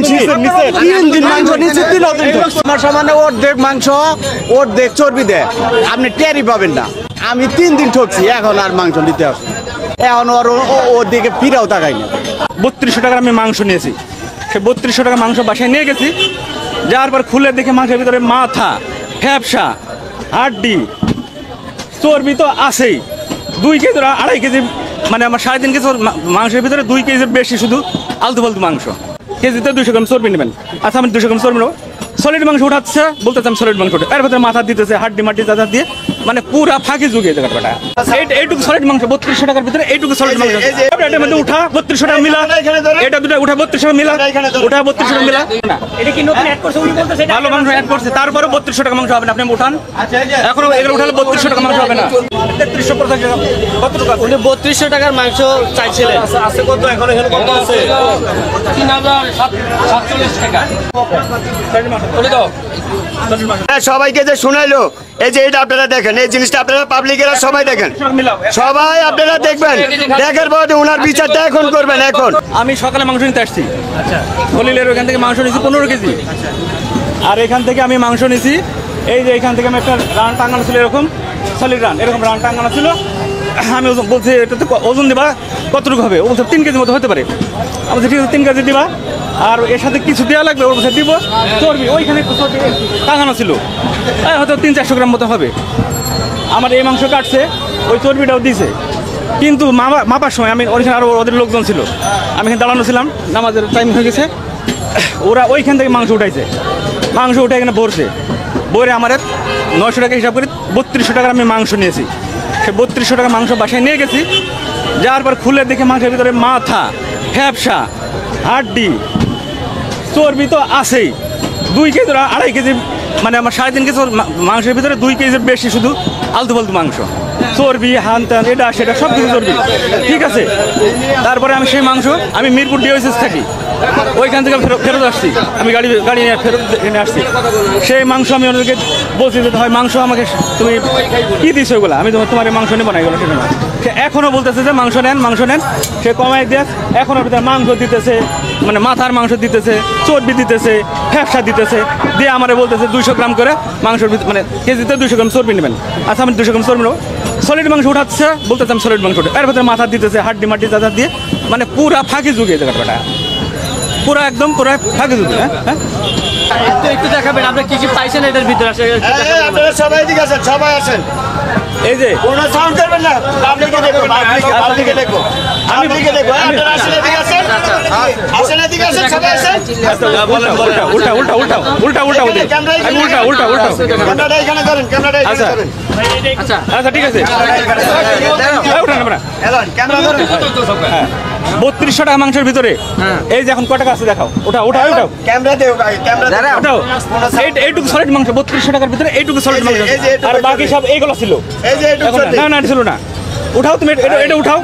3 দিন মাংস নিচ্ছে 3 দিন আমার সামান্য অর্ধেক মাংস অর্ধেক চর্বি দেয় আপনি টেরি পাবেন না আমি 3 দিন ঠকছি এখন আর মাংস নিতে আসি এখন ওর দিকে ফিরেও তাকাই না 3200 টাকার আমি মাংস নিয়েছি সে 3200 টাকা মাংস বাসায় নিয়ে গেছি যাওয়ার পর খুলে দেখে মাংসের ভিতরে মাথা ফ্যাপসা হাড্ডি চর্বি তো আছেই 2 কেজি 2.5 কেজি মানে আমার 3.5 কেজি মাংসের ভিতরে 2 কেজির বেশি শুধু আলতু ফালতু মাংস কেজিতে 200 গ্রাম চর্বি নেবেন আচ্ছা আমি 200 গ্রাম চর্বি নেবো সলিড মাংস উঠাচ্ছে বলতেছে আমি সলিড মাংস এর ভিতরে মাথা দিতেছে হাড্ডি মাটি দাদা দিয়ে মানে পুরা ফাঁকি যুগে জায়গাটা এইটুকু সলিড মাংস 3200 টাকার ভিতরে এইটুকু সলিড মাংস এটার মধ্যে উঠা 3200 টাকা মিলা এটা দুটো উঠা 3200 টাকা মিলা উঠা 3200 টাকা মিলা এটা কি নতুন অ্যাড করছে উনি বলতেছে ভালো মাংস অ্যাড করছে তারপরে 3200 টাকা মাংস হবে না আপনি উঠান এখন এগুলো উঠালে 3200 টাকা মাংস হবে না 3350 টাকা কত টাকা উনি 3200 টাকার মাংস চাইছিলেন আছে কত এখন এখানে কত আছে 3047 টাকা বলে দাও সবাইকে যে শুনাইলো এই যে এটা আপনারা দেখেন এই জিনিসটা আপনারা পাবলিকেরা সবাই দেখেন সবাই আপনারা দেখবেন দেখার পর ওনার বিচারটা এখন করবেন এখন আমি সকালে মাংস নিতে আসছি আচ্ছা খলিলের ওখান থেকে মাংস নিয়েছি 15 কেজি আর এখান থেকে আমি মাংস নিয়েছি এই যে এখান থেকে আমি একটা রান টাঙানো ছিল এরকম সলিড রান এরকম রান টাঙানো ছিল আমি বলছি এটাতে ওজন দিবা কতটুকু হবে ও বলছে 3 কেজির মতো হতে পারে আমি বলছি ঠিক আছে 3 কেজি দিবা আর এর সাথে কিছু দেওয়া লাগবে ওর বলছে দিব চর্বি ওইখানে টাঙানো ছিল হয়তো 300-400 গ্রাম মতো হবে আমার এই মাংস কাটছে ওই চর্বিটাও দিছে কিন্তু মাপার সময় আমি ওইখানে আরও ওদের লোকজন ছিল আমি এখানে দাঁড়ানো ছিলাম নামাজের টাইম হয়ে গেছে ওরা ওইখান থেকে মাংস উঠাইছে মাংস উঠে এখানে ভরছে বইরে আমার 900 টাকা হিসাব করে 3200 টাকার আমি মাংস নিয়েছি সে 3200 টাকা মাংস বাসায় নিয়ে গেছি যাওয়ার পর খুলে দেখে মাংসের ভিতরে মাথা ফ্যাপসা হাড্ডি চর্বি তো আছেই 2 কেজি 2.5 কেজি মানে আমার 3.5 কেজি মাংসের ভিতরে 2 কেজির বেশি শুধু আলতু ফালতু মাংস চর্বি হান টান এটা সেটা সব কিছু চর্বি ঠিক আছে তারপরে আমি সেই মাংস আমি মিরপুর ডিওএসএস থাকি ওইখান থেকে ফেরত আসছি আমি গাড়ি নিয়ে ফেরত এনে আসছি সেই মাংস আমি ওদেরকে বলছি যে হয় মাংস আমাকে তুমি কী দিচ্ছ ওগুলো আমি তোমার মাংস নেবো না এগুলো সেটা না সে এখনও বলতেছে যে মাংস নেন সে কমাই দিয়ে এখনও মাংস দিতেছে মানে মাথার মাংস দিতেছে চর্বি দিতেছে ফ্যাপসা দিতেছে দিয়ে আমারে বলতেছে 200 গ্রাম করে মাংসের মানে কেজিতে 200 গ্রাম চর্বি নেবেন আচ্ছা আমি 200 গ্রাম চর্বি নেবো সলিড মাংস উঠাচ্ছে বলতেছে আমি সলিড মাংস এর ভিতরে মাথা দিতেছে হাড্ডি মাটি দাদা দিয়ে মানে পুরা ফাঁকি যুগে জায়গাটা পুরা একদম পুরা ফাঁকি যুগে হ্যাঁ একটু দেখাবেন আপনি কি কি পাইছেন এটার ভিতরে আপনারা সবাই এদিকে আসেন সবাই আসেন এই যে কোনো সাউন্ড করবেন না পাবলিকে দেখো পাবলিকে দেখো আপনারা আসেন এদিকে আসেন আসেন এদিকে আসেন সবাই আসেন উল্টা ক্যামেরাটা এখানে করেন ক্যামেরাটা এখানে করেন আচ্ছা ঠিক আছে ক্যামেরা ধরেন 3200 টাকা মাংসের ভিতরে এই যে এখন কত টাকা আছে দেখাও ওঠাও ক্যামেরা দেও ক্যামেরা ওঠাও এইটুকু সলিড মাংস 3200 টাকার ভিতরে এইটুকু সলিড মাংস আর বাকি সব এইগুলো ছিল এই যে না ছিল না উঠাও তুমি এটা উঠাও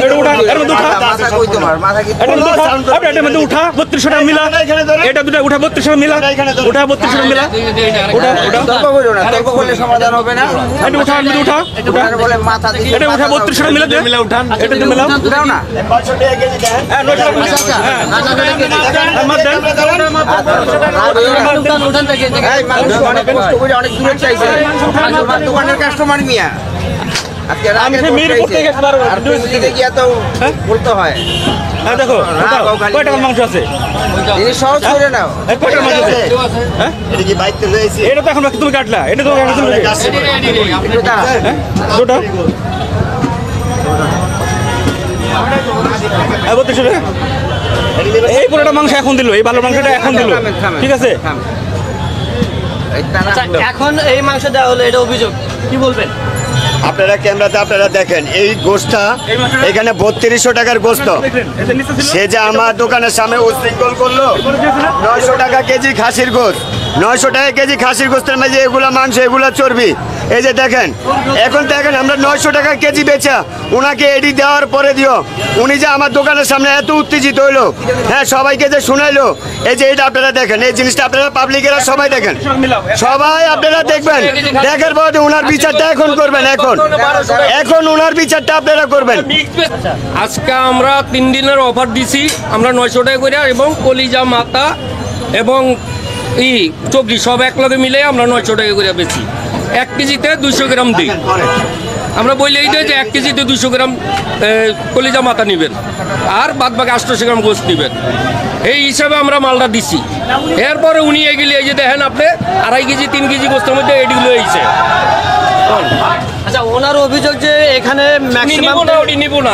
এটা উঠা এর মধ্যে উঠা মাথা কই তোমার মাথা কি এটার মধ্যে উঠা 3200 টাকা মিলা এটা দুটো উঠা 3200 টাকা মিলা উঠা 3200 টাকা মিলা উঠা তর্ক করো না তর্ক করলে সমাধান হবে না এটা উঠা আমি উঠা বলে মাথা দিকে এটা উঠা 3200 টাকা মিলা উঠান এটা তুমি মিলাও দাও না 500 টাকা কেজি দেন হ্যাঁ 900 টাকা উঠান থেকে এই মানুষ অনেক কষ্ট করে অনেক দূরে চাইছে আমার দোকানের কাস্টমার মিয়া আমি সে মিরপুর থেকে গিয়ে তো বলতে হয় হ্যাঁ দেখো কয় টাকার মাংস আছে জিনিস সহজ করে নাও কয় টাকার মাংস আছে হ্যাঁ এটা কি বাইক থেকে এসেছি এটা তো এখন তুমি কাটলা এটা তো দুটো এই পুরোটা মাংস এখন দিল এই ভালো মাংসটা এখন দিল ঠিক আছে এখন এই মাংস দেওয়া হলো এটা অভিযোগ কি বলবেন আপনারা ক্যামেরাতে আপনারা দেখেন এই গোশটা এখানে 3200 টাকার গোশত সে যে আমার দোকানের সামনে উশৃঙ্খল করলো 900 টাকা কেজি খাসির গোশ 900 টাকা কেজি খাসির গোস্তের মাঝে এগুলা মাংস এগুলা চর্বি। এই যে দেখেন, এখন দেখেন আমরা 900 টাকা কেজি বেচা ওনাকে এডি দেওয়ার পরে দিও, উনি যে আমার দোকানের সামনে এত উত্তেজিত হইলো, হ্যাঁ সবাইকে যে শুনাইলো। এই যে এটা আপনারা দেখেন, এই জিনিসটা আপনারা পাবলিকেরা সবাই দেখেন, সবাই আপনারা দেখবেন। দেখার পর ওনার বিচারটা এখন করবেন, এখন ওনার বিচারটা আপনারা করবেন। আজকে আমরা 3 দিনের অফার দিছি, আমরা 900 টাকা করে, এবং কলিজা মাথা এবং চবজি সব এক লগে মিলে আমরা 900 টাকা করে বেচি। 1 কেজিতে 200 গ্রাম দিই। আমরা বলি এই যে 1 কেজিতে 200 গ্রাম কলিজা মাথা নেবেন, আর বাদ বাকি 800 গ্রাম গোস্ত নেবেন, এই হিসাবে আমরা মালটা দিছি। এরপরে উনি এগুলি এই যে দেখেন আপনি 2.5 কেজি 3 কেজি গোস্তের মধ্যে এগুলো হয়েছে। আচ্ছা, ওনার অভিযোগ যে এখানে ম্যাক্সিমাম নিব না,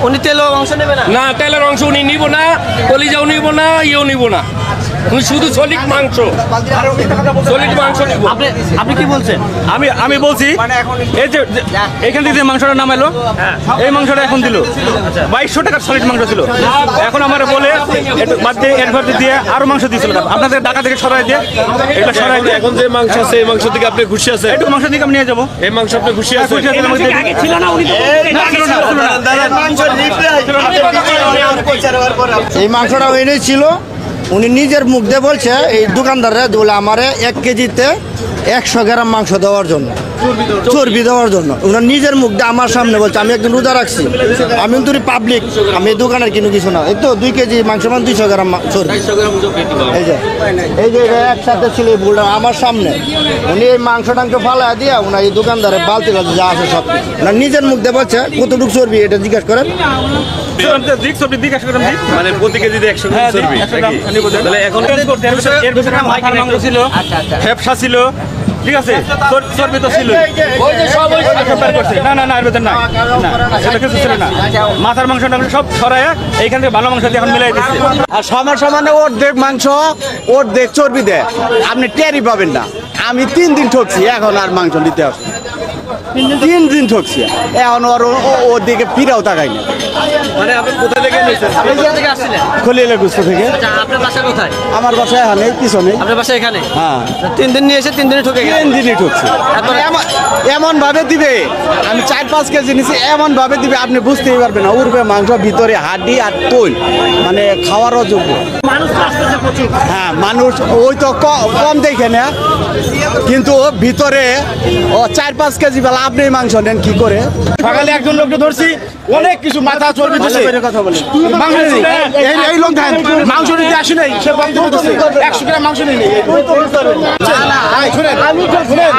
উনি তেল অংশ নেবে না। না তেলের অংশ উনি নিব না, কলিজাও নিব না, ইয়েও নিব না, উনি শুধু সলিড মাংস নিব। আপনি কি বলছেন? আমি বলছি এই যে এখান থেকে যে মাংসটা নামাইলো, এই মাংসটা এখন দিল 2200 টাকার সলিড মাংস ছিল, এখন আমার বলে একটু বাদ দিয়ে এর ভেতর দিয়ে আরো মাংস দিয়েছিল, আপনাদের ঢাকা থেকে সরাই দিয়ে এটা সরাই দিয়ে এখন যে মাংস আছে এই মাংস থেকে আপনি খুশি আছেন? একটু মাংস দিকে আমি নিয়ে যাবো। এই মাংস আপনি খুশি আছেন? ছিল না, উনি এই মাংসটা ওইটাই ছিল, উনি নিজের মুখ দিয়ে বলছে এই দোকানদাররা বলে আমারে 1 কেজিতে 100 গ্রাম মাংস দেওয়ার জন্য, চর্বি দেওয়ার জন্য। ওনার নিজের মুখ দিয়ে আমার সামনে বলছে। আমি একদিন রোজা রাখছি, আমি কিন্তু পাবলিক, আমি এই দোকানের কিনো কিছু না। এই তো 2 কেজি মাংস মানে 200 গ্রাম চর্বি। এই যে এটা একসাথে ছিল এই বুলটা আমার সামনে, উনি এই মাংস টাংস ফালা দিয়া ওনার এই দোকানদারের বালতি বালতি যা আছে সব ওনার নিজের মুখ দিয়ে বলছে কতটুকু চর্বি এটা জিজ্ঞাসা করেন। মানে প্রতি কেজিতে 100 গ্রাম চর্বি তাহলে এখন এর ভিতরে মাথার মাংস ছিল, ফ্যাপসা ছিল, ঠিক আছে, চর্বি তো ছিল, না এর ভিতরে না, সেটা কিছু ছিল না। মাথার মাংস সব ছড়ায় এইখান থেকে ভালো মাংস দিয়ে এখন মিলাই দিচ্ছে। আর সমানে অর্ধেক মাংস অর্ধেক চর্বি দেয়, আপনি টেরই পাবেন না। আমি 3 দিন ঠকছি, এখন আর মাংস নিতে আসি 3 দিন ঠকছি, এখন ওর দিকে ফিরেও তাকাই না। মানে আপনি কোথা থেকে নিয়েছেন? আপনি কোথা থেকে আসছিলেন? খলিলে গুস্ত থেকে। আচ্ছা, আপনার বাসা কোথায়? আমার বাসায় এখানে পিছনে। আপনার বাসা এখানে? হ্যাঁ, 3 দিন নিয়ে এসে 3 দিনে ঠকে গেলেন। 3 দিনই ঠকছি। এমন ভাবে দিবে, আমি 4-5 কেজি নিছি, এমন ভাবে দিবে আপনি বুঝতেই পারবেন না। উড়বে মাংস, ভিতরে হাড্ডি আর তোল, মানে খাওয়ার অযোগ্য। হ্যাঁ, মানুষ ওই তো কম দেখে না, কিন্তু ভিতরে ও 4-5 কেজি বেলা আপনি মাংস নেন কি করে? সকালে একজন লোককে ধরছি, অনেক কিছু মাথা চর্বি দিছে, কথা বলেন। মাংস নেই। এই লোক দেন মাংস নিতে আসি নাই, সে বক্তব্য দিচ্ছে 100 গ্রাম মাংস নেই।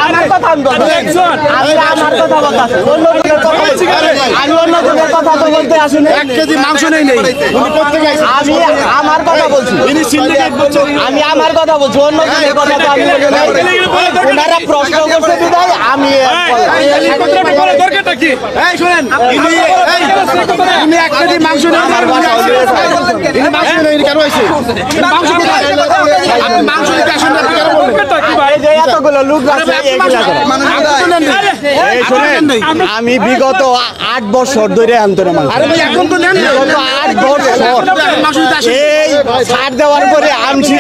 আমার কথা আমি বলছি। আমার কথা বলতেছি, আমি অন্য জনের কথা তো বলতে আসি না। 1 কেজি মাংস নেই উনি প্রত্যেকে আমি আমার কথা বলছি, আমি আমার কথা বলছি, অন্য জনের কথা তো আমি বলি নাই। ওনারা প্রশ্ন করছে বিধায় আমি দরকারটা কি? এই শুনেন, ইনি 1 কেজি মাংস নেই, ইনি মাংস নেই কেন হইছে? মাংস কোথায়? আপনি মাংস নিতে আসেন না কেন বললেন? এই যে এতগুলো লোক আছে এগুলা করে। এই শুনেন, আমি বিগত 8 বছর ধরে আন্তরে মাংস। আরে ভাই এখন তো নেন না, বিগত 8 বছর মাংস নিতে আসেন। এই ছাড় দেওয়ার পরে আমছি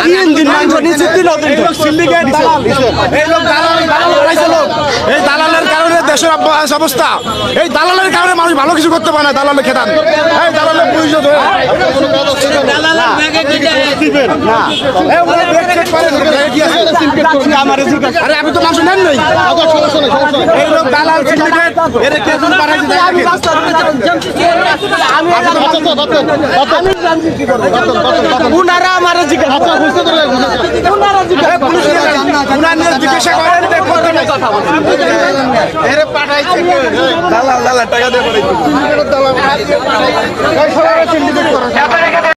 3 দিন মাংস নিচে 3 দিন সিন্ডিকেট এই লোক এই দালালের কারণে দেশের অবস্থা, এই দালালের কারণে মানুষ ভালো কিছু করতে পারে না। দালালের খেতান, এই দালালের পুলিশ ধরে আরে আমি তো মাংস নেন নাই, এই লোক দালাল সিন্ডিকেট এর কেমন বানাইছে উনারা আমার জিজ্ঞাসা জিজ্ঞাসা করেন দালাল টাকা দিয়ে